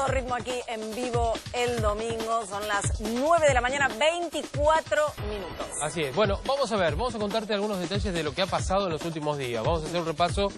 todo ritmo aquí en vivo el domingo. Son las 9 de la mañana, 24 minutos. Así es. Bueno, vamos a contarte algunos detalles de lo que ha pasado en los últimos días. Vamos a hacer un repaso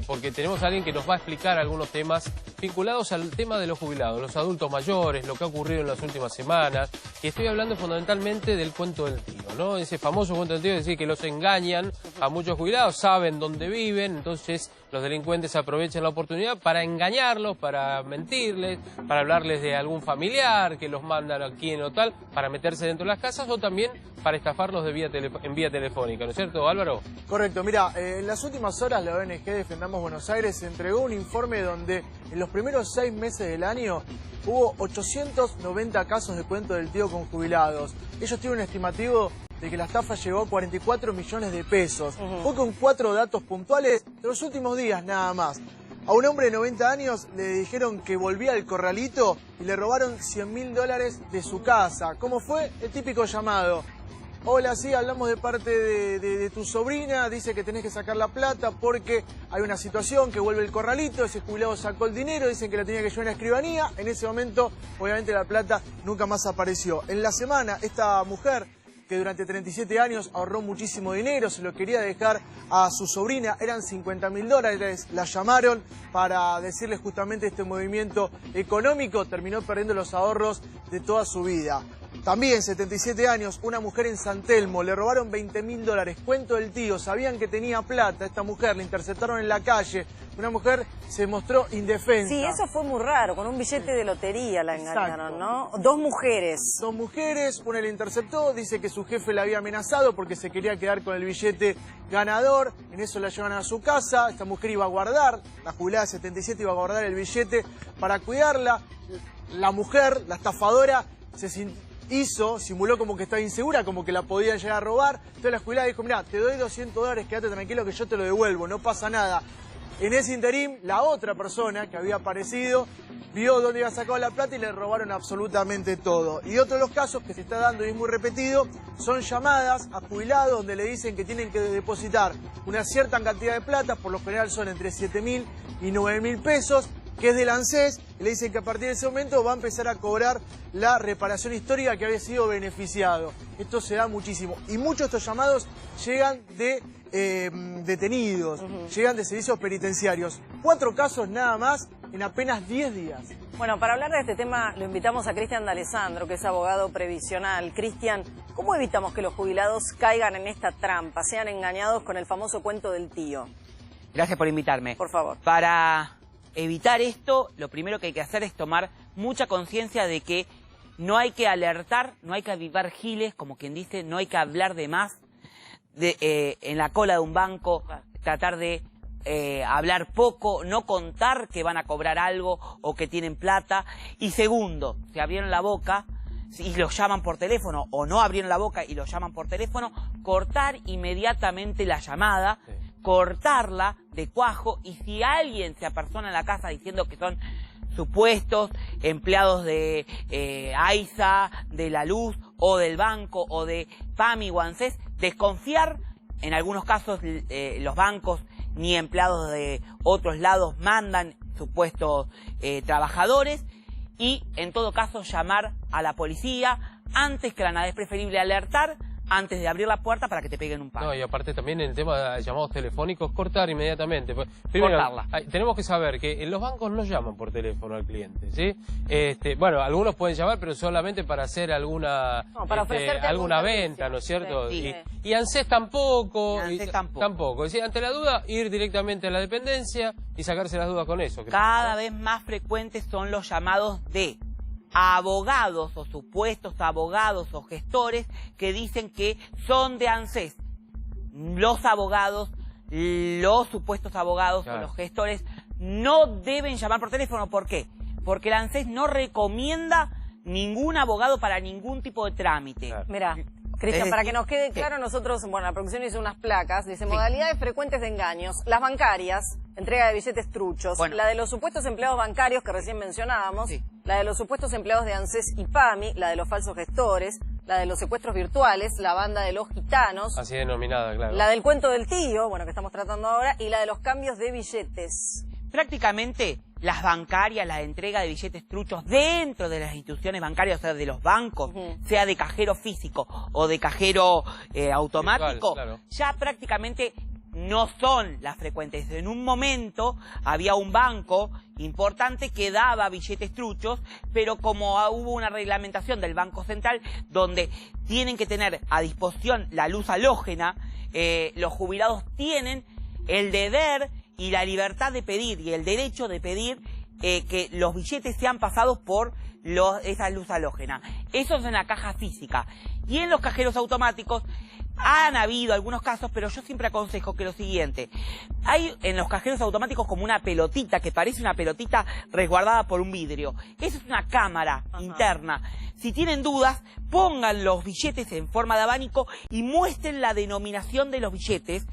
porque tenemos a alguien que nos va a explicar algunos temas vinculados al tema de los jubilados, los adultos mayores, lo que ha ocurrido en las últimas semanas. Y estoy hablando fundamentalmente del cuento del tío, ¿no? Ese famoso cuento del tío, es decir, que los engañan a muchos jubilados, saben dónde viven, entonces los delincuentes aprovechan la oportunidad para engañarlos, para mentirles, para hablarles de algún familiar que los mandan aquí en o tal, para meterse dentro de las casas o también para estafarlos en vía telefónica, ¿no es cierto, Álvaro? Correcto, mira, en las últimas horas la ONG Defendamos Buenos Aires entregó un informe donde en los primeros 6 meses del año hubo 890 casos de cuento del tío con jubilados. Ellos tienen un estimativo de que la estafa llegó a 44 millones de pesos. Fue con 4 datos puntuales de los últimos días nada más. A un hombre de 90 años le dijeron que volvía al corralito y le robaron $100.000 de su casa. ¿Cómo fue? El típico llamado. Hola, sí, hablamos de parte de tu sobrina, dice que tenés que sacar la plata porque hay una situación que vuelve el corralito, ese jubilado sacó el dinero, dicen que la tenía que llevar a la escribanía. En ese momento, obviamente, la plata nunca más apareció. En la semana, esta mujer, que durante 37 años ahorró muchísimo dinero, se lo quería dejar a su sobrina, eran $50.000, la llamaron para decirles justamente este movimiento económico, terminó perdiendo los ahorros de toda su vida. También, 77 años, una mujer en San Telmo, le robaron $20.000, cuento del tío, sabían que tenía plata, esta mujer la interceptaron en la calle, una mujer se mostró indefensa. Sí, eso fue muy raro, con un billete de lotería la engañaron, ¿no? 2 mujeres. 2 mujeres, una la interceptó, dice que su jefe la había amenazado porque se quería quedar con el billete ganador, en eso la llevan a su casa, esta mujer iba a guardar, la jubilada de 77 iba a guardar el billete para cuidarla, la mujer, la estafadora, simuló como que estaba insegura, como que la podían llegar a robar. Entonces la jubilada dijo, mirá, te doy $200, quédate tranquilo que yo te lo devuelvo, no pasa nada. En ese interín, la otra persona que había aparecido vio dónde había sacado la plata y le robaron absolutamente todo. Y otro de los casos que se está dando y es muy repetido, son llamadas a jubilados donde le dicen que tienen que depositar una cierta cantidad de plata, por lo general son entre 7.000 y 9.000 pesos, que es del ANSES, y le dicen que a partir de ese momento va a empezar a cobrar la reparación histórica que había sido beneficiado. Esto se da muchísimo. Y muchos de estos llamados llegan de detenidos, llegan de servicios penitenciarios. 4 casos nada más en apenas 10 días. Bueno, para hablar de este tema lo invitamos a Cristian D'Alessandro, que es abogado previsional. Cristian, ¿cómo evitamos que los jubilados caigan en esta trampa, sean engañados con el famoso cuento del tío? Gracias por invitarme. Por favor. Para evitar esto, lo primero que hay que hacer es tomar mucha conciencia de que no hay que alertar, no hay que avivar giles, como quien dice, no hay que hablar de más en la cola de un banco, tratar de hablar poco, no contar que van a cobrar algo o que tienen plata. Y segundo, si abrieron la boca y los llaman por teléfono o no abrieron la boca y los llaman por teléfono, cortar inmediatamente la llamada, cortarla de cuajo, y si alguien se apersona en la casa diciendo que son supuestos empleados de AISA, de la luz o del banco o de PAMI o ANSES, desconfiar. En algunos casos los bancos ni empleados de otros lados mandan supuestos trabajadores, y en todo caso llamar a la policía antes que nada. Es preferible alertar antes de abrir la puerta para que te peguen un palo. No, y aparte también en el tema de llamados telefónicos, cortar inmediatamente. Primero, cortarla. Tenemos que saber que los bancos no llaman por teléfono al cliente, ¿sí? Bueno, algunos pueden llamar, pero solamente para hacer alguna alguna venta, ¿no es cierto? Sí. Y ANSES tampoco. Tampoco. Es decir, ante la duda, ir directamente a la dependencia y sacarse las dudas con eso. Cada vez más frecuentes son los llamados de abogados o supuestos abogados o gestores que dicen que son de ANSES. Los abogados, los supuestos abogados o los gestores no deben llamar por teléfono. ¿Por qué? Porque el ANSES no recomienda ningún abogado para ningún tipo de trámite. Mirá, Cristian, para que nos quede claro, nosotros, bueno, la producción hizo unas placas, dice modalidades frecuentes de engaños, las bancarias, entrega de billetes truchos, la de los supuestos empleados bancarios que recién mencionábamos, la de los supuestos empleados de ANSES y PAMI, la de los falsos gestores, la de los secuestros virtuales, la banda de los gitanos. Así denominada, claro. La del cuento del tío, bueno, que estamos tratando ahora, y la de los cambios de billetes. Prácticamente las bancarias, la entrega de billetes truchos dentro de las instituciones bancarias, o sea, de los bancos, sea de cajero físico o de cajero automático, claro, ya prácticamente no son las frecuentes. En un momento había un banco importante que daba billetes truchos, pero como hubo una reglamentación del Banco Central donde tienen que tener a disposición la luz halógena, los jubilados tienen el deber y la libertad de pedir y el derecho de pedir que los billetes sean pasados por esa luz halógena. Eso es en la caja física. Y en los cajeros automáticos han habido algunos casos, pero yo siempre aconsejo que lo siguiente. Hay en los cajeros automáticos como una pelotita, que parece una pelotita resguardada por un vidrio. Eso es una cámara interna. Si tienen dudas, pongan los billetes en forma de abanico y muestren la denominación de los billetes,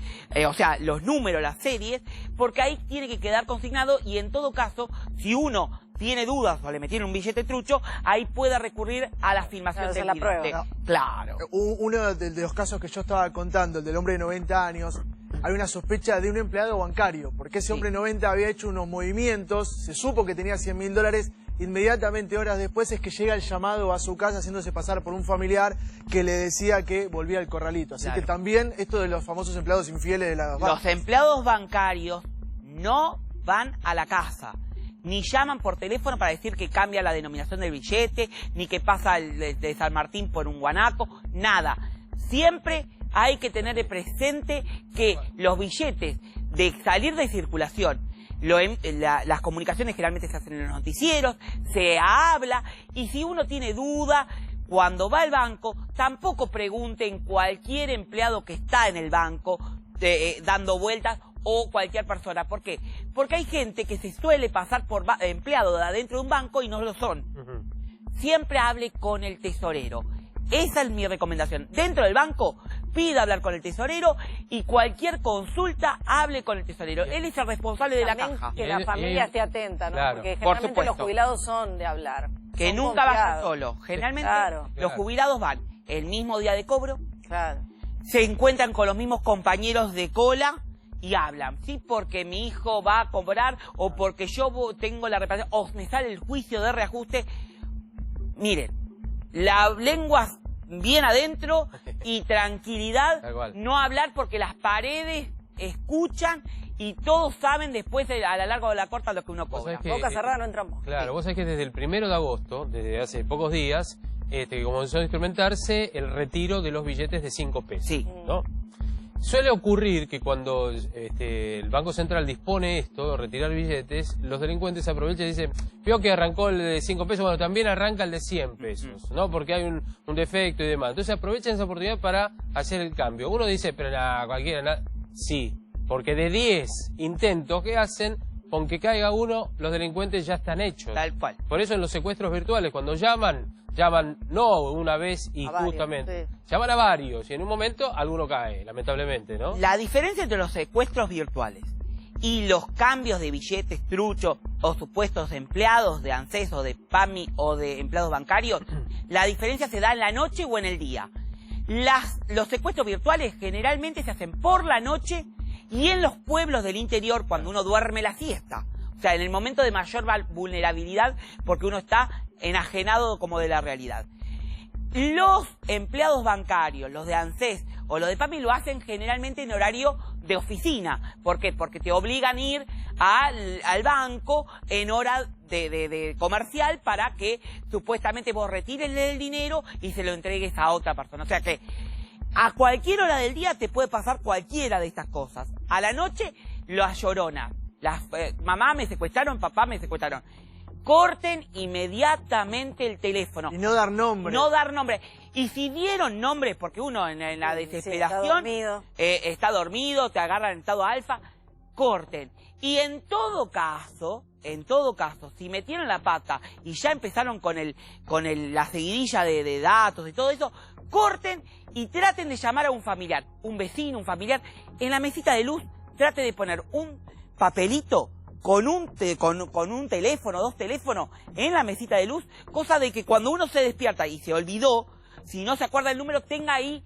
o sea, los números, las series, porque ahí tiene que quedar consignado y en todo caso, si uno tiene dudas o le metieron un billete trucho, ahí puede recurrir a la filmación del billete. Prueba, ¿no? Claro. Uno de los casos que yo estaba contando, el del hombre de 90 años, hay una sospecha de un empleado bancario, porque ese hombre de 90 había hecho unos movimientos, se supo que tenía $100.000, inmediatamente horas después es que llega el llamado a su casa haciéndose pasar por un familiar que le decía que volvía al corralito. Así que también esto de los famosos empleados infieles de las bancas. Los empleados bancarios no van a la casa, ni llaman por teléfono para decir que cambia la denominación del billete, ni que pasa de San Martín por un guanaco, nada. Siempre hay que tener presente que los billetes de salir de circulación, las comunicaciones generalmente se hacen en los noticieros, se habla, y si uno tiene duda, cuando va al banco, tampoco pregunten cualquier empleado que está en el banco dando vueltas, o cualquier persona. ¿Por qué? Porque hay gente que se suele pasar por empleado de adentro de un banco y no lo son. Siempre hable con el tesorero. Esa es mi recomendación. Dentro del banco, pida hablar con el tesorero y cualquier consulta, hable con el tesorero. Él es el responsable de la caja. Que la familia esté atenta, ¿no? Claro. Porque generalmente los jubilados son de hablar. Que nunca vayan solo. Generalmente los jubilados van el mismo día de cobro, se encuentran con los mismos compañeros de cola y hablan, sí, porque mi hijo va a cobrar o porque yo tengo la reparación o me sale el juicio de reajuste. Miren, la lengua bien adentro y tranquilidad, no hablar porque las paredes escuchan y todos saben después a la larga o a la corta lo que uno cobra. Boca cerrada no entramos. Claro, vos sabés que desde el 1 de agosto, desde hace pocos días, que comenzó a instrumentarse el retiro de los billetes de 5 pesos. Sí. ¿No? Suele ocurrir que cuando el Banco Central dispone esto, de retirar billetes, los delincuentes aprovechan y dicen, vio que arrancó el de 5 pesos, bueno, también arranca el de 100 pesos, ¿no? Porque hay un defecto y demás. Entonces aprovechan esa oportunidad para hacer el cambio. Uno dice, pero nada, cualquiera, nada. Sí, porque de 10 intentos que hacen, con que caiga uno, los delincuentes ya están hechos. Tal cual. Por eso en los secuestros virtuales, cuando llaman no una vez y justamente, llaman a varios y en un momento alguno cae, lamentablemente, ¿no? La diferencia entre los secuestros virtuales y los cambios de billetes truchos o supuestos empleados de ANSES o de PAMI o de empleados bancarios, la diferencia se da en la noche o en el día. Los secuestros virtuales generalmente se hacen por la noche y en los pueblos del interior cuando uno duerme la siesta. O sea, en el momento de mayor vulnerabilidad porque uno está enajenado como de la realidad. Los empleados bancarios, los de ANSES o los de PAMI lo hacen generalmente en horario de oficina. ¿Por qué? Porque te obligan a ir al banco en hora de comercial para que supuestamente vos retires el dinero y se lo entregues a otra persona. O sea que a cualquier hora del día te puede pasar cualquiera de estas cosas. A la noche, las lloronas. Mamá me secuestraron, papá me secuestraron. Corten inmediatamente el teléfono. Y no dar nombre. No dar nombre. Y si dieron nombres, porque uno en la desesperación está dormido, te agarran en estado alfa, corten. Y en todo caso, si metieron la pata y ya empezaron con la seguidilla de datos y todo eso, corten y traten de llamar a un familiar, un vecino, un familiar. En la mesita de luz, trate de poner un papelito con un teléfono, 2 teléfonos en la mesita de luz, cosa de que cuando uno se despierta y se olvidó, si no se acuerda el número, tenga ahí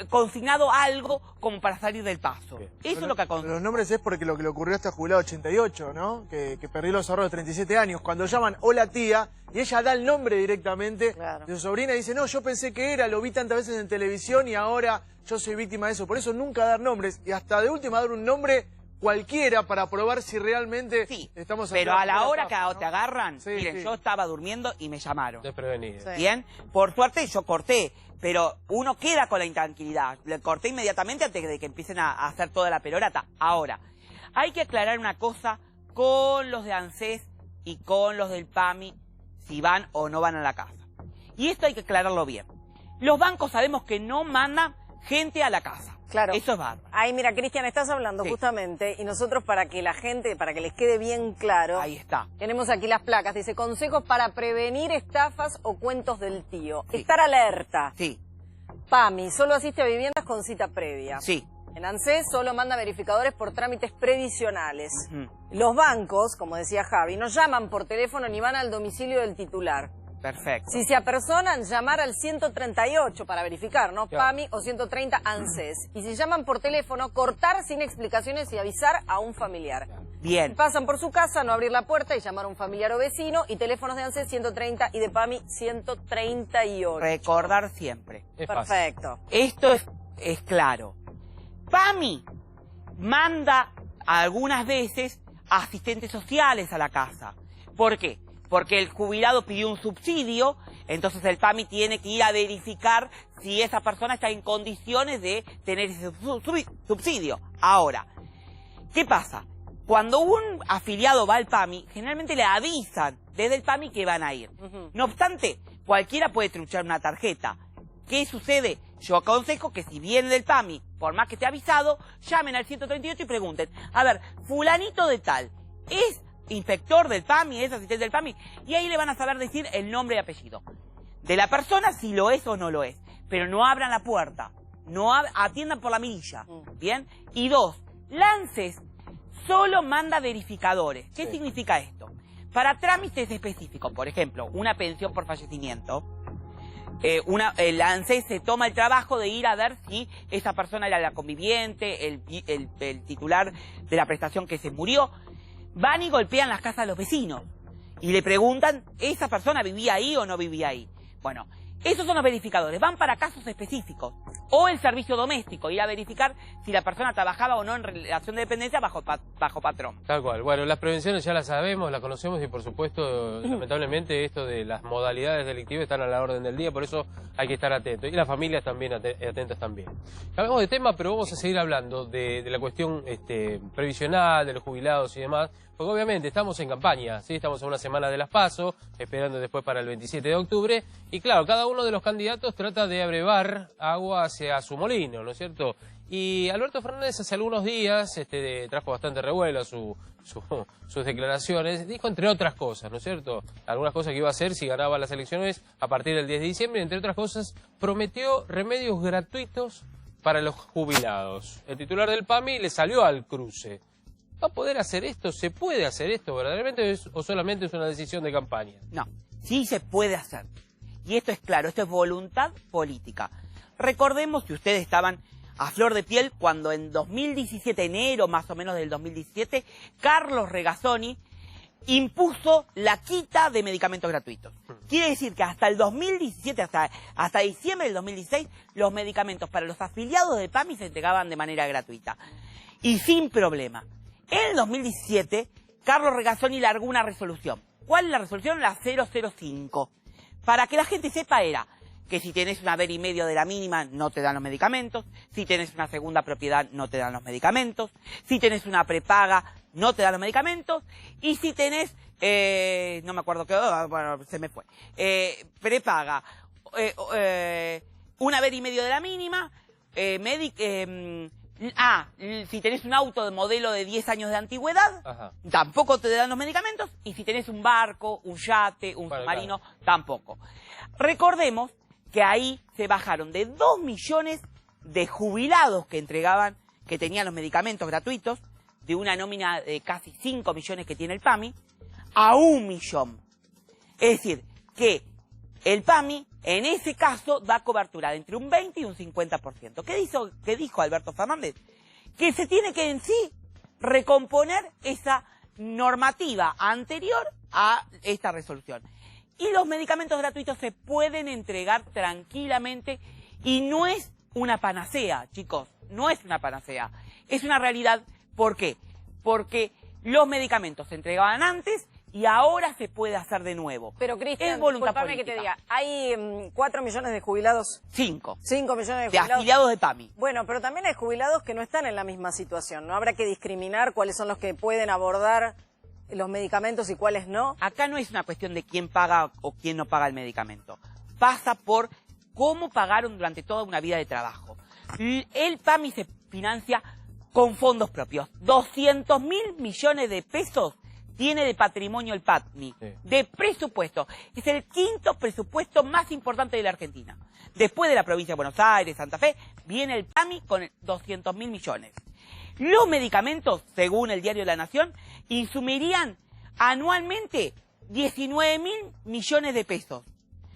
consignado algo como para salir del paso. Bien. Eso es lo que los nombres es porque lo que le ocurrió a este jubilado 88, ¿no? Que perdió los ahorros de 37 años. Cuando llaman, hola tía, y ella da el nombre directamente de su sobrina y dice, no, yo pensé que era, lo vi tantas veces en televisión y ahora yo soy víctima de eso. Por eso nunca dar nombres y hasta de última dar un nombre cualquiera para probar si realmente estamos... Pero a la hora que te agarran, miren, yo estaba durmiendo y me llamaron. Desprevenido. Bien, por suerte yo corté, pero uno queda con la intranquilidad. Le corté inmediatamente antes de que empiecen a hacer toda la perorata. Ahora, hay que aclarar una cosa con los de ANSES y con los del PAMI, si van o no van a la casa. Y esto hay que aclararlo bien. Los bancos sabemos que no mandan gente a la casa. Claro. Eso es bárbaro. Ahí, mira, Cristian, estás hablando justamente, y nosotros para que la gente, para que les quede bien claro... Ahí está. Tenemos aquí las placas, dice, consejos para prevenir estafas o cuentos del tío. Estar alerta. Sí. PAMI, solo asiste a viviendas con cita previa. Sí. En ANSES solo manda verificadores por trámites previsionales. Los bancos, como decía Javi, no llaman por teléfono ni van al domicilio del titular. Perfecto. Si se apersonan, llamar al 138 para verificar, ¿no? Claro. PAMI o 130 ANSES. Y si llaman por teléfono, cortar sin explicaciones y avisar a un familiar. Bien. Si pasan por su casa, no abrir la puerta y llamar a un familiar o vecino. Y teléfonos de ANSES 130 y de PAMI 138. Recordar siempre. Perfecto. Esto es claro. PAMI manda algunas veces asistentes sociales a la casa. ¿Por qué? Porque el jubilado pidió un subsidio, entonces el PAMI tiene que ir a verificar si esa persona está en condiciones de tener ese subsidio. Ahora, ¿qué pasa? Cuando un afiliado va al PAMI, generalmente le avisan desde el PAMI que van a ir. No obstante, cualquiera puede truchar una tarjeta. ¿Qué sucede? Yo aconsejo que si viene del PAMI, por más que esté avisado, llamen al 138 y pregunten, a ver, fulanito de tal, ¿es inspector del PAMI, es asistente del PAMI? Y ahí le van a saber decir el nombre y apellido de la persona, si lo es o no lo es. Pero no abran la puerta, no atiendan por la mirilla, ¿bien? Y dos, ANSES solo manda verificadores. ¿Qué significa esto? Para trámites específicos, por ejemplo, una pensión por fallecimiento, el ANSES se toma el trabajo de ir a ver si esa persona era la conviviente, el titular de la prestación que se murió. Van y golpean las casas de los vecinos y le preguntan, ¿esa persona vivía ahí o no vivía ahí? Bueno, esos son los verificadores, van para casos específicos. O el servicio doméstico, ir a verificar si la persona trabajaba o no en relación de dependencia bajo patrón. Tal cual. Bueno, las prevenciones ya las sabemos, las conocemos y por supuesto, lamentablemente, esto de las modalidades delictivas están a la orden del día, por eso hay que estar atentos. Y las familias también atentas también. Cambiamos de tema, pero vamos a seguir hablando de la cuestión previsional, de los jubilados y demás, porque obviamente estamos en campaña, ¿sí? Estamos a una semana de las PASO, esperando después para el 27 de octubre, y claro, cada uno de los candidatos trata de abrevar agua hacia su molino, ¿no es cierto? Y Alberto Fernández hace algunos días trajo bastante revuelo sus declaraciones, dijo entre otras cosas, ¿no es cierto? Algunas cosas que iba a hacer si ganaba las elecciones a partir del 10 de diciembre, entre otras cosas, prometió remedios gratuitos para los jubilados. El titular del PAMI le salió al cruce. ¿Va a poder hacer esto? ¿Se puede hacer esto verdaderamente o solamente es una decisión de campaña? No, sí se puede hacer. Y esto es claro, esto es voluntad política. Recordemos que ustedes estaban a flor de piel cuando en 2017, enero más o menos del 2017, Carlos Regazzoni impuso la quita de medicamentos gratuitos. Quiere decir que hasta el 2017, hasta diciembre del 2016, los medicamentos para los afiliados de PAMI se entregaban de manera gratuita. Y sin problema. En el 2017, Carlos Regazzoni largó una resolución. ¿Cuál es la resolución? La 005. Para que la gente sepa era que si tienes un haber y medio de la mínima no te dan los medicamentos, si tienes una segunda propiedad no te dan los medicamentos, si tienes una prepaga no te dan los medicamentos, y si tenés, no me acuerdo qué, bueno, se me fue, prepaga, un haber y medio de la mínima, si tenés un auto de modelo de 10 años de antigüedad, tampoco te dan los medicamentos, y si tenés un barco, un yate, un submarino, tampoco. Recordemos que ahí se bajaron de 2 millones de jubilados que tenían los medicamentos gratuitos, de una nómina de casi 5 millones que tiene el PAMI, a 1 millón. Es decir, que el PAMI En ese caso da cobertura de entre un 20 y un 50%. ¿Qué dijo Alberto Fernández? Que se tiene que en sí recomponer esa normativa anterior a esta resolución. Y los medicamentos gratuitos se pueden entregar tranquilamente y no es una panacea, chicos, no es una panacea. Es una realidad. ¿Por qué? Porque los medicamentos se entregaban antes y ahora se puede hacer de nuevo. Pero, Cristian, es voluntad discúlpame política. que te diga, hay 4 millones de jubilados. 5. 5 millones de De jubilados. afiliados de PAMI. Bueno, pero también hay jubilados que no están en la misma situación. ¿No habrá que discriminar cuáles son los que pueden abordar los medicamentos y cuáles no? Acá no es una cuestión de quién paga o quién no paga el medicamento. Pasa por cómo pagaron durante toda una vida de trabajo. El PAMI se financia con fondos propios. 200.000 millones de pesos tiene de patrimonio el PAMI, de presupuesto. Es el 5º presupuesto más importante de la Argentina. Después de la provincia de Buenos Aires, Santa Fe, viene el PAMI con 200.000 millones. Los medicamentos, según el diario La Nación, insumirían anualmente 19.000 millones de pesos.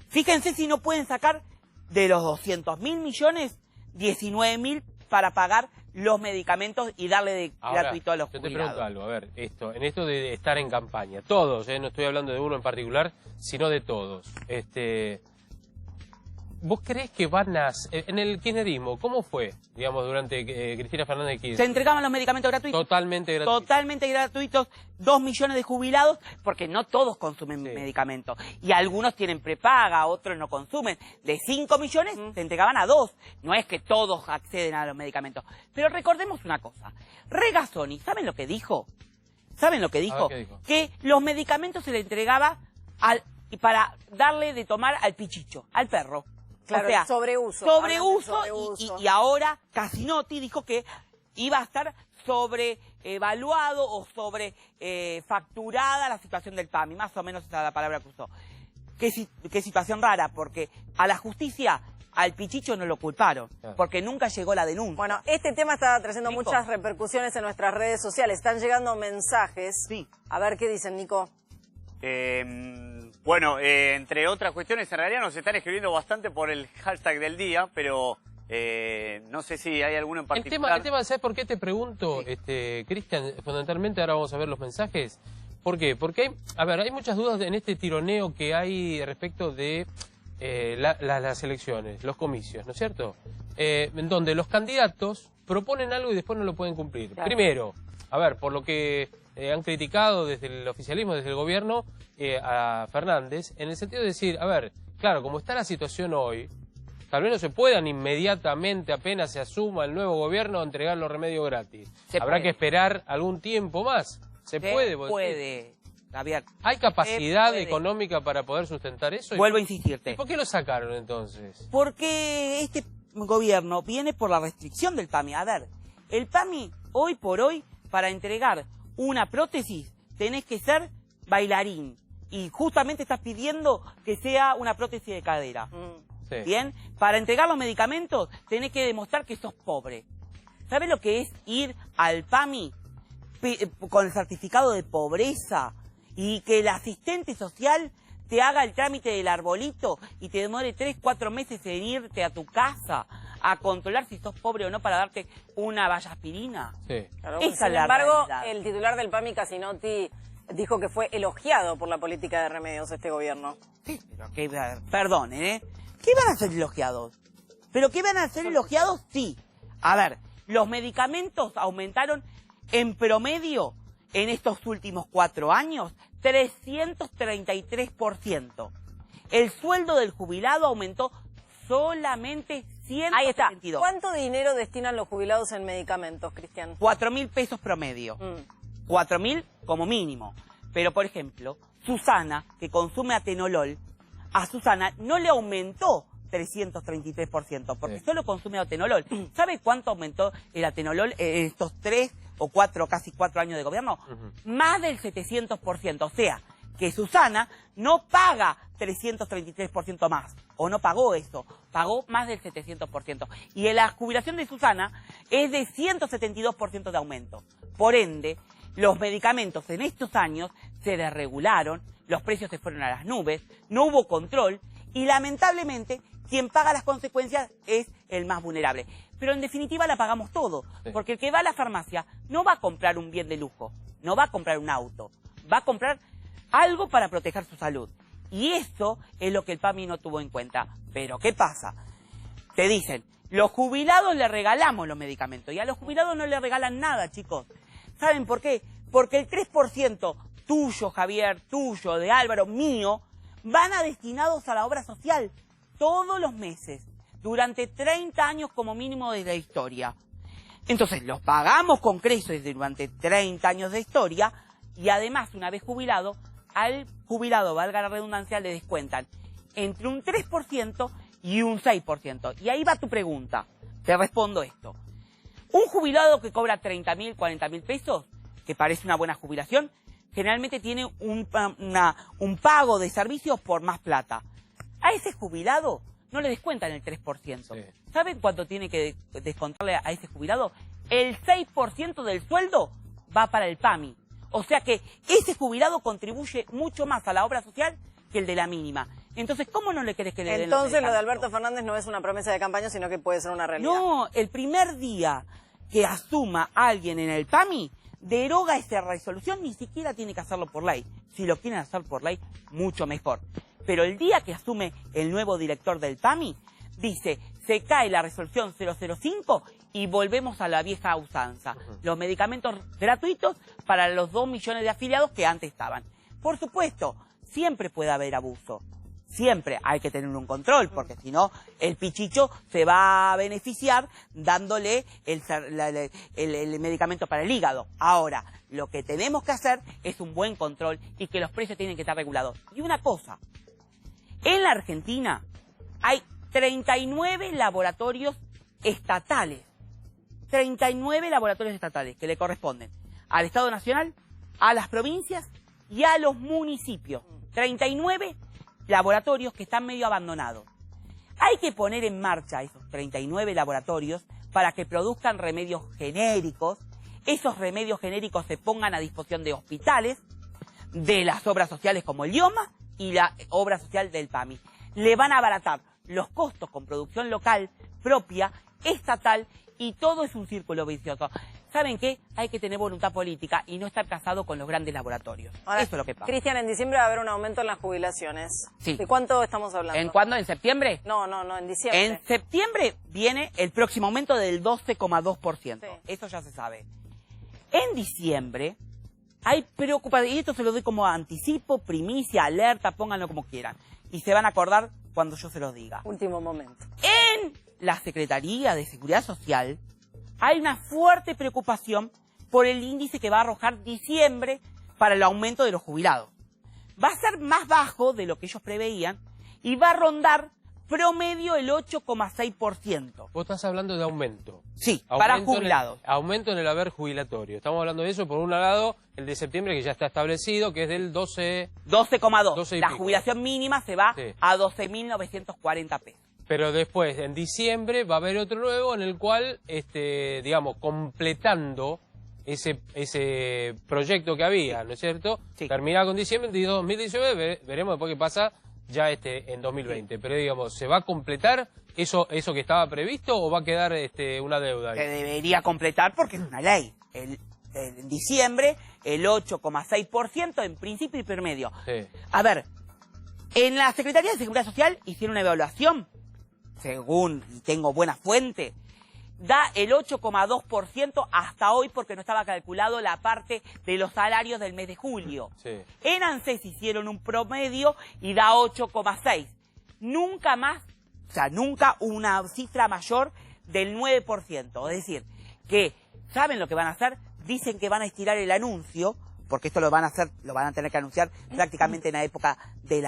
Fíjense si no pueden sacar de los 200.000 millones, 19.000 para pagar los medicamentos y darle de gratuito a los jubilados. Yo te pregunto algo, a ver, en esto de estar en campaña, todos, no estoy hablando de uno en particular, sino de todos. ¿Vos creés que van a... En el kirchnerismo, ¿cómo fue, digamos, durante Cristina Fernández de Kirchner? ¿Se entregaban los medicamentos gratuitos? Totalmente gratuitos. Totalmente gratuitos, 2 millones de jubilados, porque no todos consumen medicamentos. Y algunos tienen prepaga, otros no consumen. De 5 millones se entregaban a 2. No es que todos acceden a los medicamentos. Pero recordemos una cosa. Regazzoni, ¿saben lo que dijo? ¿Saben lo que dijo? ¿Qué dijo? Que los medicamentos se le entregaba para darle de tomar al pichicho, al perro. Claro, o sea, sobreuso. Y ahora Casinotti dijo que iba a estar sobrevaluado o facturada la situación del PAMI, más o menos esa es la palabra que usó. Qué situación rara, porque a la justicia, al pichicho no lo culparon, porque nunca llegó la denuncia. Bueno, este tema está trayendo muchas repercusiones en nuestras redes sociales, están llegando mensajes. Sí. A ver qué dicen, Nico. Bueno, entre otras cuestiones, en realidad nos están escribiendo bastante por el hashtag del día, pero no sé si hay alguno en particular. El tema, ¿sabes por qué te pregunto, Cristian? Fundamentalmente, ahora vamos a ver los mensajes. ¿Por qué? Porque, hay muchas dudas en este tironeo que hay respecto de las elecciones, los comicios, ¿no es cierto? En donde los candidatos proponen algo y después no lo pueden cumplir. Claro. Primero, por lo que han criticado desde el oficialismo, desde el gobierno, a Fernández, en el sentido de decir, claro, como está la situación hoy, tal vez no se puedan inmediatamente, apenas se asuma el nuevo gobierno, entregar los remedios gratis. Habrá que esperar algún tiempo más. ¿Se puede, Javier. ¿Hay capacidad económica para poder sustentar eso? Vuelvo a insistirte. ¿Por qué lo sacaron entonces? Porque este gobierno viene por la restricción del PAMI. El PAMI, hoy por hoy, para entregar una prótesis, tenés que ser bailarín. Y justamente estás pidiendo que sea una prótesis de cadera. Sí. ¿Bien? Para entregar los medicamentos, tenés que demostrar que sos pobre. ¿Sabés lo que es ir al PAMI con el certificado de pobreza y que el asistente social te haga el trámite del arbolito y te demore 3, 4 meses en irte a tu casa a controlar si sos pobre o no para darte una vallaspirina? Sí. Claro, Esa sin embargo, el titular del PAMI, Casinotti, dijo que fue elogiado por la política de remedios de este gobierno. Sí, pero perdonen, ¿eh? ¿Qué van a ser elogiados? ¿Pero qué van a ser elogiados? Sí. Los medicamentos aumentaron en promedio en estos últimos 4 años 333%. El sueldo del jubilado aumentó solamente 100%. Ahí está. ¿Cuánto dinero destinan los jubilados en medicamentos, Cristian? 4.000 pesos promedio. 4.000 como mínimo. Pero, por ejemplo, Susana, que consume atenolol, a Susana no le aumentó 333%, porque solo consume atenolol. ¿Sabe cuánto aumentó el atenolol en estos 3 o 4, casi 4 años de gobierno? Más del 700%. O sea, que Susana no paga 333% más, o no pagó eso, pagó más del 700%. Y en la jubilación de Susana es de 172% de aumento. Por ende, los medicamentos en estos años se desregularon, los precios se fueron a las nubes, no hubo control Y lamentablemente, quien paga las consecuencias es el más vulnerable. Pero en definitiva la pagamos todo, porque el que va a la farmacia no va a comprar un bien de lujo, no va a comprar un auto, va a comprar algo para proteger su salud. Y eso es lo que el PAMI no tuvo en cuenta. Pero ¿qué pasa? Te dicen, los jubilados le regalamos los medicamentos, y a los jubilados no le regalan nada, chicos. ¿Saben por qué? Porque el 3% tuyo, Javier, tuyo, de Álvaro, mío, van a destinados a la obra social todos los meses, durante 30 años como mínimo de la historia. Entonces, los pagamos con creces durante 30 años de historia, y además, una vez jubilado, al jubilado, valga la redundancia, le descuentan entre un 3% y un 6%. Y ahí va tu pregunta. Te respondo esto. Un jubilado que cobra 30.000, 40.000 pesos, que parece una buena jubilación, generalmente tiene un pago de servicios por más plata. A ese jubilado no le descuentan el 3%. Sí. ¿Saben cuánto tiene que descontarle a ese jubilado? El 6% del sueldo va para el PAMI. O sea que ese jubilado contribuye mucho más a la obra social que el de la mínima. Entonces, ¿cómo no le querés que le den? Entonces, lo de Alberto Fernández no es una promesa de campaña, sino que puede ser una realidad. No, el primer día que asuma alguien en el PAMI, deroga esa resolución, ni siquiera tiene que hacerlo por ley. Si lo quieren hacer por ley, mucho mejor. Pero el día que asume el nuevo director del PAMI, dice, se cae la resolución 005 y volvemos a la vieja usanza. Los medicamentos gratuitos para los 2 millones de afiliados que antes estaban. Por supuesto, siempre puede haber abuso. Siempre hay que tener un control, porque si no, el pichicho se va a beneficiar dándole el medicamento para el hígado. Ahora, lo que tenemos que hacer es un buen control y que los precios tienen que estar regulados. Y una cosa, en la Argentina hay 39 laboratorios estatales. 39 laboratorios estatales que le corresponden al Estado Nacional, a las provincias y a los municipios. 39 laboratorios que están medio abandonados. Hay que poner en marcha esos 39 laboratorios para que produzcan remedios genéricos. Esos remedios genéricos se pongan a disposición de hospitales, de las obras sociales como el IOMA y la obra social del PAMI. Le van a abaratar los costos con producción local, propia, estatal, y todo es un círculo vicioso. ¿Saben qué? Hay que tener voluntad política y no estar casado con los grandes laboratorios. Ahora, eso es lo que pasa. Cristian, en diciembre va a haber un aumento en las jubilaciones. Sí. ¿De cuánto estamos hablando? ¿En cuándo? ¿En septiembre? No, en diciembre. En septiembre viene el próximo aumento del 12,2%. Sí. Eso ya se sabe. En diciembre hay preocupación, y esto se lo doy como anticipo, primicia, alerta, pónganlo como quieran. Y se van a acordar cuando yo se los diga. Último momento. En la Secretaría de Seguridad Social hay una fuerte preocupación por el índice que va a arrojar diciembre para el aumento de los jubilados. Va a ser más bajo de lo que ellos preveían y va a rondar promedio el 8,6%. Vos estás hablando de aumento. Sí, para jubilados. Aumento en el haber jubilatorio. Estamos hablando de eso, por un lado, el de septiembre que ya está establecido, que es del 12,2. La jubilación mínima se va a 12.940 pesos. Pero después, en diciembre, va a haber otro nuevo en el cual, digamos, completando ese proyecto que había, ¿no es cierto? Sí. Termina con diciembre de 2019, veremos después qué pasa ya en 2020. Sí. Pero, digamos, ¿se va a completar eso que estaba previsto o va a quedar una deuda ahí? Se debería completar porque es una ley. En diciembre, el 8,6% en principio y promedio. Sí. A ver, en la Secretaría de Seguridad Social hicieron una evaluación, según tengo buena fuente, da el 8,2% hasta hoy porque no estaba calculado la parte de los salarios del mes de julio. Sí. En ANSES hicieron un promedio y da 8,6%. Nunca más, o sea, nunca una cifra mayor del 9%. Es decir, que, ¿saben lo que van a hacer? Dicen que van a estirar el anuncio, porque esto lo van a tener que anunciar prácticamente en la época de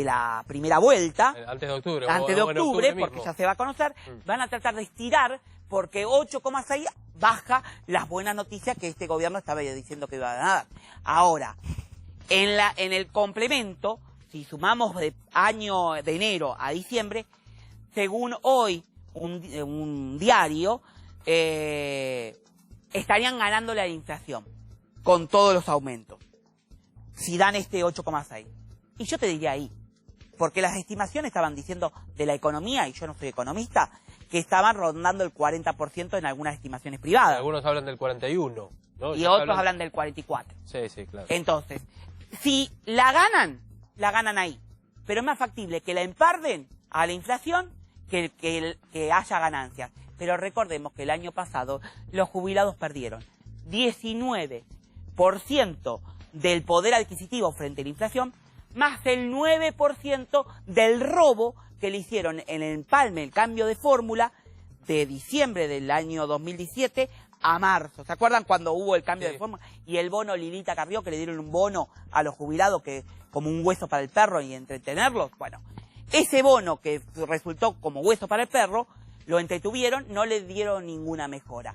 la primera vuelta. Antes de octubre. Antes de octubre, porque ya se va a conocer. Van a tratar de estirar, porque 8,6 baja las buenas noticias que este gobierno estaba diciendo que iba a dar. Ahora, en el complemento, si sumamos de enero a diciembre, según hoy, un diario, estarían ganando la inflación con todos los aumentos, si dan este 8,6. Y yo te diría ahí, porque las estimaciones estaban diciendo de la economía, y yo no soy economista, que estaban rondando el 40% en algunas estimaciones privadas. Algunos hablan del 41%, ¿no? Y otros hablan del 44%. Sí, claro. Entonces, si la ganan ahí. Pero es más factible que la emparden a la inflación que haya ganancias. Pero recordemos que el año pasado los jubilados perdieron 19% del poder adquisitivo frente a la inflación, más el 9% del robo que le hicieron en el empalme, el cambio de fórmula, de diciembre del año 2017 a marzo. ¿Se acuerdan cuando hubo el cambio de fórmula? Y el bono Lilita Carrió, que le dieron un bono a los jubilados que como un hueso para el perro y entretenerlos. Bueno, ese bono que resultó como hueso para el perro, lo entretuvieron, no le dieron ninguna mejora.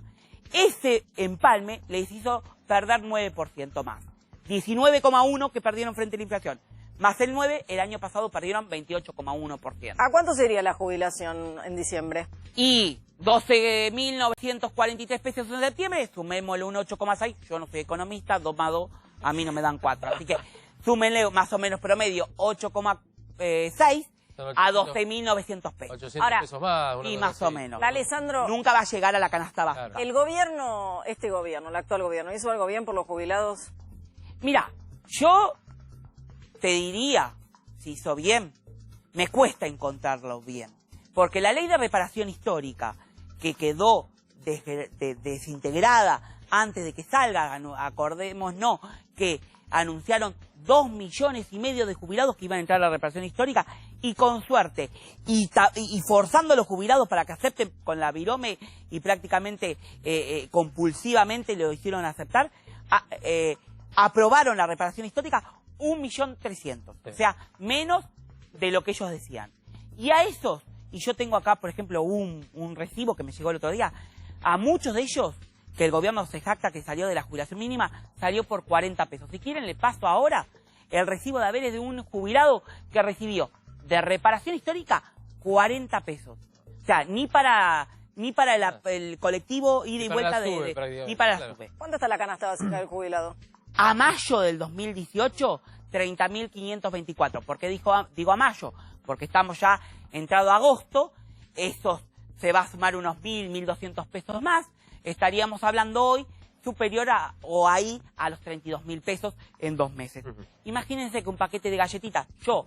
Ese empalme les hizo perder 9% más. 19,1% que perdieron frente a la inflación. Más el 9%, el año pasado perdieron 28,1%. ¿A cuánto sería la jubilación en diciembre? Y 12.943 pesos en septiembre, sumémosle un 8,6%. Yo no soy economista, 2 más 2, a mí no me dan 4. Así que súmenle más o menos promedio 8,6 a 12.900 pesos. 800 Ahora, pesos más. Y más o menos. Alessandro, nunca va a llegar a la canasta básica. Claro. ¿El gobierno, el actual gobierno, hizo algo bien por los jubilados? Mira, yo te diría, si hizo bien, me cuesta encontrarlo bien. Porque la ley de reparación histórica, que quedó desintegrada antes de que salga, acordémonos que anunciaron 2,5 millones de jubilados que iban a entrar a la reparación histórica, y con suerte, y forzando a los jubilados para que acepten con la virome, y prácticamente compulsivamente lo hicieron aceptar, aprobaron la reparación histórica 1.300.000. Sí. O sea, menos de lo que ellos decían. Y a esos, y yo tengo acá, por ejemplo, un recibo que me llegó el otro día, a muchos de ellos, que el gobierno se jacta que salió de la jubilación mínima, salió por 40 pesos. Si quieren, le paso ahora el recibo de haberes de un jubilado que recibió de reparación histórica 40 pesos. O sea, ni para el colectivo ida y vuelta ni para la SUBE. ¿Cuánto está la canasta básica del jubilado? A mayo del 2018, 30.524. ¿Por qué digo a mayo? Porque estamos ya entrado a agosto, eso se va a sumar unos 1.200 pesos más. Estaríamos hablando hoy superior a los 32.000 pesos en 2 meses. Imagínense que un paquete de galletitas, yo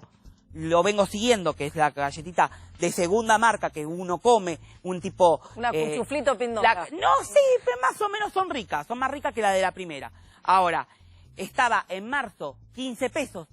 lo vengo siguiendo, que es la galletita de segunda marca que uno come, un tipo... Una cuchuflito pindonga. No, sí, pero más o menos son ricas, son más ricas que la de la primera. Ahora, estaba en marzo 15 pesos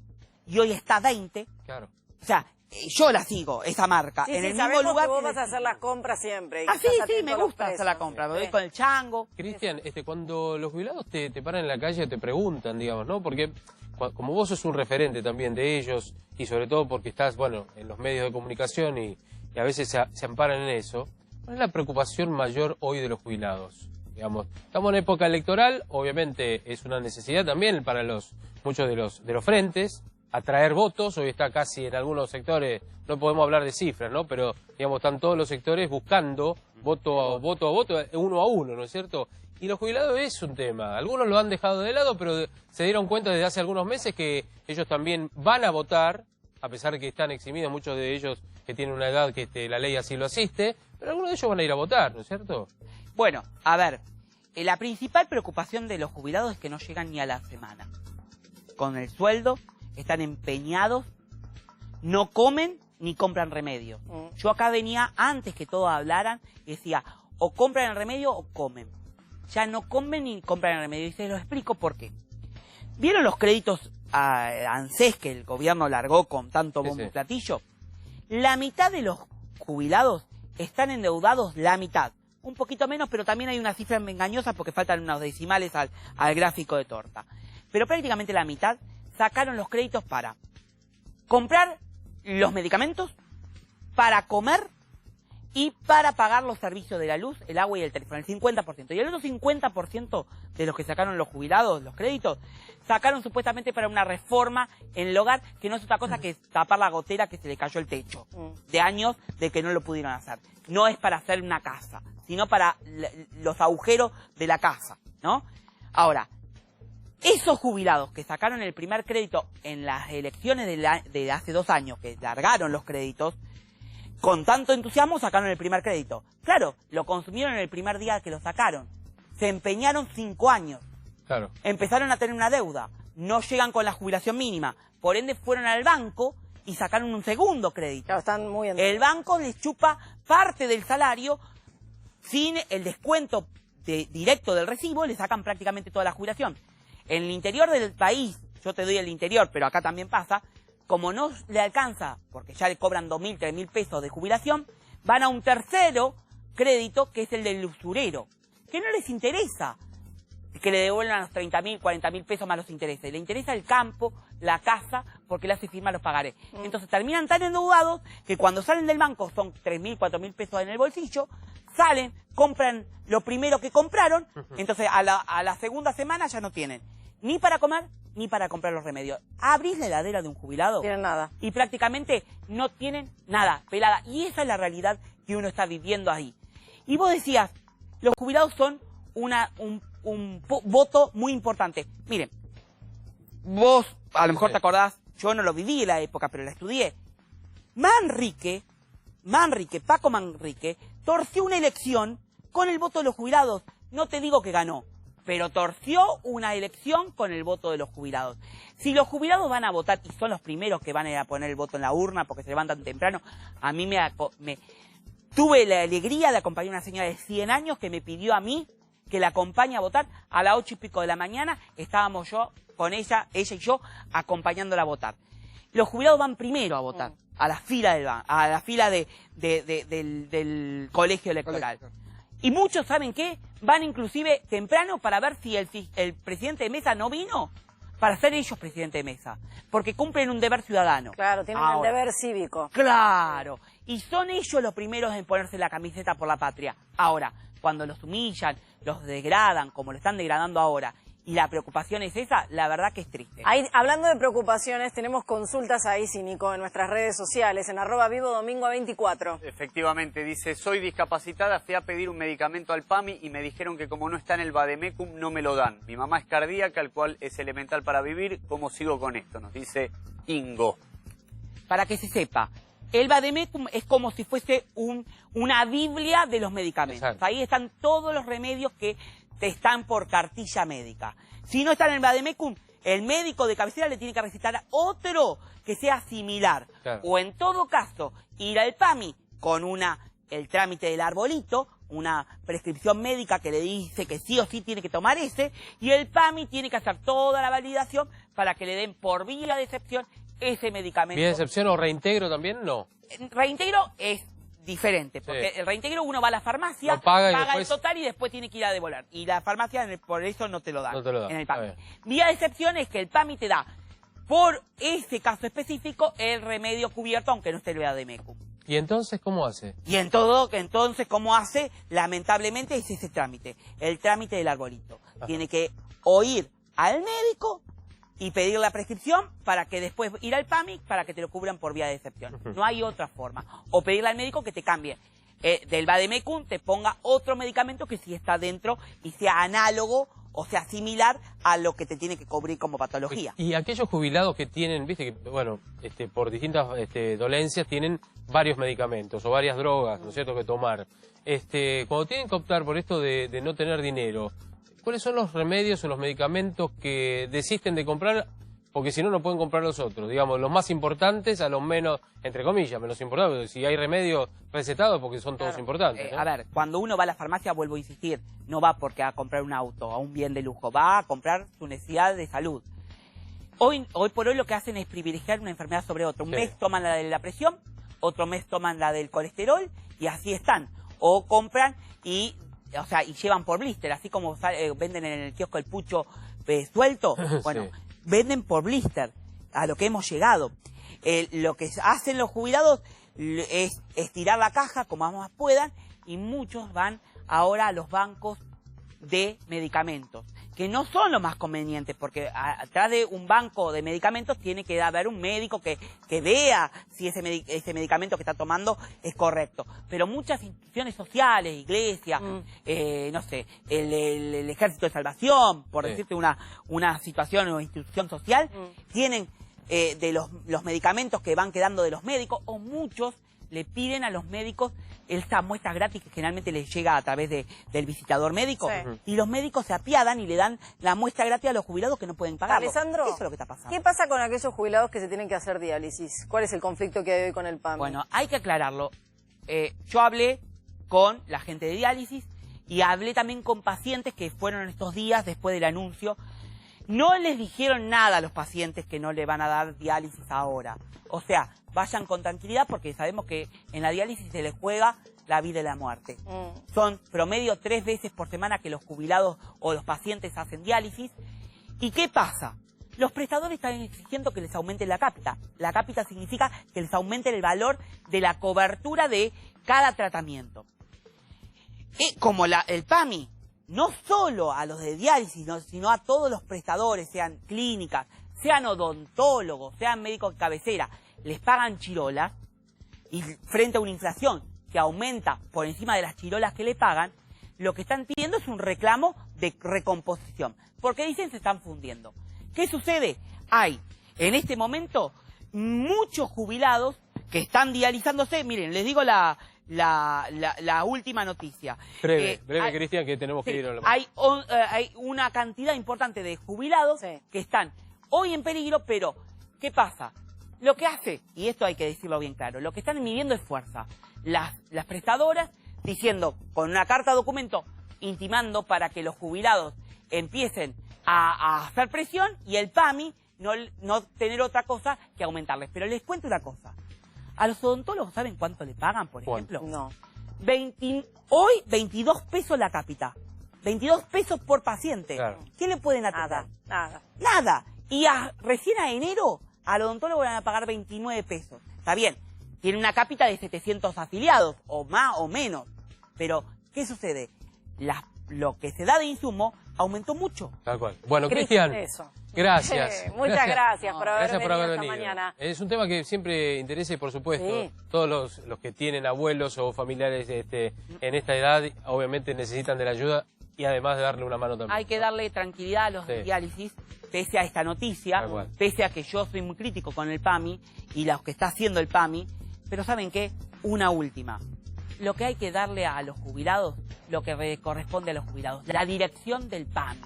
y hoy está 20. Claro. O sea, yo la sigo, esa marca. Sí, en el mismo lugar que vos vas a hacer las compras siempre. Sí, me gusta hacer la compra. Me voy con el chango. Cristian, cuando los jubilados te paran en la calle te preguntan, digamos, ¿no? Porque como vos sos un referente también de ellos, y sobre todo porque estás, bueno, en los medios de comunicación y a veces se amparan en eso, ¿cuál es la preocupación mayor hoy de los jubilados? Digamos, estamos en época electoral, obviamente es una necesidad también para muchos de los frentes, atraer votos. Hoy está casi en algunos sectores, no podemos hablar de cifras, ¿no? Pero, digamos, están todos los sectores buscando voto a voto, uno a uno, ¿no es cierto? Y los jubilados es un tema. Algunos lo han dejado de lado, pero se dieron cuenta desde hace algunos meses que ellos también van a votar, a pesar de que están eximidos, muchos de ellos que tienen una edad que la ley así lo asiste, pero algunos de ellos van a ir a votar, ¿no es cierto? Bueno, a ver, la principal preocupación de los jubilados es que no llegan ni a la semana. Con el sueldo, están empeñados, no comen ni compran remedio. Yo acá venía, antes que todos hablaran, y decía, o compran el remedio o comen. Ya no comen ni compran el remedio. Y se lo explico por qué. ¿Vieron los créditos a ANSES que el gobierno largó con tanto bombo y platillo? La mitad de los jubilados están endeudados, la mitad. Un poquito menos, pero también hay una cifra engañosa porque faltan unos decimales al gráfico de torta. Pero prácticamente la mitad sacaron los créditos para comprar los medicamentos, para comer y para pagar los servicios de la luz, el agua y el teléfono, el 50%. Y el otro 50% de los que sacaron los jubilados, los créditos, sacaron supuestamente para una reforma en el hogar, que no es otra cosa que tapar la gotera que se le cayó el techo, de años de que no lo pudieron hacer. No es para hacer una casa, sino para los agujeros de la casa, ¿no? Ahora, Esos jubilados que sacaron el primer crédito en las elecciones de hace 2 años, que largaron los créditos, con tanto entusiasmo sacaron el primer crédito. Claro, lo consumieron en el primer día que lo sacaron. Se empeñaron 5 años. Claro. Empezaron a tener una deuda. No llegan con la jubilación mínima. Por ende, fueron al banco y sacaron un segundo crédito. Claro, están muy El banco les chupa parte del salario sin el descuento directo del recibo, le sacan prácticamente toda la jubilación. En el interior del país, yo te doy el interior, pero acá también pasa, como no le alcanza, porque ya le cobran 2.000, 3.000 pesos de jubilación, van a un tercero crédito, que es el del usurero, que no les interesa que le devuelvan los 30.000, 40.000 pesos más los intereses. Le interesa el campo, la casa, porque le hace firmar los pagarés. Entonces terminan tan endeudados que cuando salen del banco son 3.000, 4.000 pesos en el bolsillo, salen, compran lo primero que compraron, entonces a la segunda semana ya no tienen ni para comer ni para comprar los remedios. Abrís la heladera de un jubilado. No tienen nada. Y prácticamente no tienen nada, pelada. Y esa es la realidad que uno está viviendo ahí. Y vos decías, los jubilados son un voto muy importante. Miren, vos a lo mejor te acordás, yo no lo viví en la época, pero la estudié. Paco Manrique, torció una elección con el voto de los jubilados. No te digo que ganó, pero torció una elección con el voto de los jubilados. Si los jubilados van a votar, y son los primeros que van a ir a poner el voto en la urna porque se levantan temprano, a mí tuve la alegría de acompañar a una señora de 100 años que me pidió a mí que la acompañe a votar. A las 8 y pico de la mañana estábamos yo con ella y yo acompañándola a votar. Los jubilados van primero a votar, a la fila del colegio electoral. Y muchos, ¿saben qué? Van inclusive temprano para ver si el presidente de mesa no vino, para ser ellos presidente de mesa, porque cumplen un deber ciudadano. Claro, tienen el deber cívico. Claro, y son ellos los primeros en ponerse la camiseta por la patria. Ahora, cuando los humillan, los degradan, como lo están degradando ahora, y la preocupación es esa, la verdad que es triste. Hablando de preocupaciones, tenemos consultas ahí, Nico, en nuestras redes sociales, en @vivodomingo24. Efectivamente, dice, soy discapacitada, fui a pedir un medicamento al PAMI y me dijeron que como no está en el Vademecum no me lo dan. Mi mamá es cardíaca, el cual es elemental para vivir. ¿Cómo sigo con esto? Nos dice Ingo. Para que se sepa, el Vademecum es como si fuese una biblia de los medicamentos. Exacto. Ahí están todos los remedios que están por cartilla médica. Si no están en el Vademecum, el médico de cabecera le tiene que recetar otro que sea similar. Claro. O en todo caso, ir al PAMI con el trámite del arbolito, una prescripción médica que le dice que sí o sí tiene que tomar ese, y el PAMI tiene que hacer toda la validación para que le den por vía de excepción ese medicamento. ¿Vía de excepción o reintegro también? No. Reintegro es diferente, porque el reintegro uno va a la farmacia, paga después el total y después tiene que ir a devolver. Y la farmacia por eso no te lo da, en el PAMI. A ver. Vía de excepción es que el PAMI te da, por ese caso específico, el remedio cubierto, aunque no esté el Vademecum. ¿Y entonces cómo hace? Y entonces, ¿cómo hace? Lamentablemente es ese trámite, el trámite del arbolito. Ajá. Tiene que o ir al médico y pedir la prescripción para que después ir al PAMI para que te lo cubran por vía de excepción. No hay otra forma. O pedirle al médico que te cambie del Vademecum, te ponga otro medicamento que sí está dentro y sea análogo o sea similar a lo que te tiene que cubrir como patología. Y aquellos jubilados que tienen, viste que, bueno, por distintas dolencias tienen varios medicamentos o varias drogas, ¿no es cierto?, que tomar. Cuando tienen que optar por esto de no tener dinero, ¿cuáles son los remedios o los medicamentos que desisten de comprar? Porque si no, no pueden comprar los otros. Digamos, los más importantes a los menos, entre comillas, menos importantes. Si hay remedios recetados, porque son todos importantes, ¿no? A ver, cuando uno va a la farmacia, vuelvo a insistir, no va porque a comprar un auto, a un bien de lujo, va a comprar su necesidad de salud. Hoy por hoy lo que hacen es privilegiar una enfermedad sobre otra. Un mes toman la de la presión, otro mes toman la del colesterol, y así están. O compran y llevan por blister, así como venden en el kiosco el pucho suelto. Bueno, venden por blister, a lo que hemos llegado. Lo que hacen los jubilados es estirar la caja como más puedan, y muchos van ahora a los bancos de medicamentos, que no son los más convenientes, porque atrás de un banco de medicamentos tiene que haber un médico que vea si ese medicamento que está tomando es correcto. Pero muchas instituciones sociales, iglesias, no sé, el Ejército de Salvación, por decirte una situación o institución social, tienen de los medicamentos que van quedando de los médicos, o muchos le piden a los médicos esta muestra gratis que generalmente les llega a través del visitador médico, y los médicos se apiadan y le dan la muestra gratis a los jubilados que no pueden pagarlo. Alessandro, eso es lo que está pasando. ¿Qué pasa con aquellos jubilados que se tienen que hacer diálisis? ¿Cuál es el conflicto que hay hoy con el PAMI? Bueno, hay que aclararlo. Yo hablé con la gente de diálisis y hablé también con pacientes que fueron estos días después del anuncio. No les dijeron nada a los pacientes que no le van a dar diálisis ahora. O sea, vayan con tranquilidad porque sabemos que en la diálisis se les juega la vida y la muerte. Son promedio 3 veces por semana que los jubilados o los pacientes hacen diálisis. ¿Y qué pasa? Los prestadores están exigiendo que les aumente la cápita. La cápita significa que les aumente el valor de la cobertura de cada tratamiento. Y como el PAMI, no solo a los de diálisis, sino a todos los prestadores, sean clínicas, sean odontólogos, sean médicos de cabecera, les pagan chirolas, y frente a una inflación que aumenta por encima de las chirolas que le pagan, lo que están pidiendo es un reclamo de recomposición, porque dicen se están fundiendo. ¿Qué sucede? Hay, en este momento, muchos jubilados que están dializándose. Miren, les digo la última noticia. Breve, Cristian, que tenemos que ir a hay una cantidad importante de jubilados que están hoy en peligro, pero ¿qué pasa? Lo que hace, y esto hay que decirlo bien claro, lo que están midiendo es fuerza. Las prestadoras diciendo, con una carta documento, intimando para que los jubilados empiecen a hacer presión, y el PAMI no tener otra cosa que aumentarles. Pero les cuento una cosa. A los odontólogos, ¿saben cuánto le pagan, por ejemplo? No. Hoy, 22 pesos la cápita. 22 pesos por paciente. Claro. ¿Qué le pueden atender? Nada. Y recién a enero, al odontólogo van a pagar 29 pesos. Está bien, tiene una cápita de 700 afiliados, o más o menos. Pero, ¿qué sucede? Lo que se da de insumo aumentó mucho. Tal cual. Bueno, Cristian, gracias. Muchas gracias por haber venido esta venido. mañana. Es un tema que siempre interesa y, por supuesto, todos los que tienen abuelos o familiares en esta edad, obviamente necesitan de la ayuda y además de darle una mano también. Hay que darle tranquilidad a los de diálisis, pese a esta noticia, pese a que yo soy muy crítico con el PAMI y los que está haciendo el PAMI, pero ¿saben qué? Una última. Lo que hay que darle a los jubilados, lo que corresponde a los jubilados, la dirección del PAMI.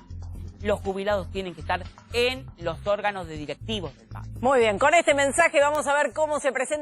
Los jubilados tienen que estar en los órganos de directivos del PAMI. Muy bien, con este mensaje vamos a ver cómo se presenta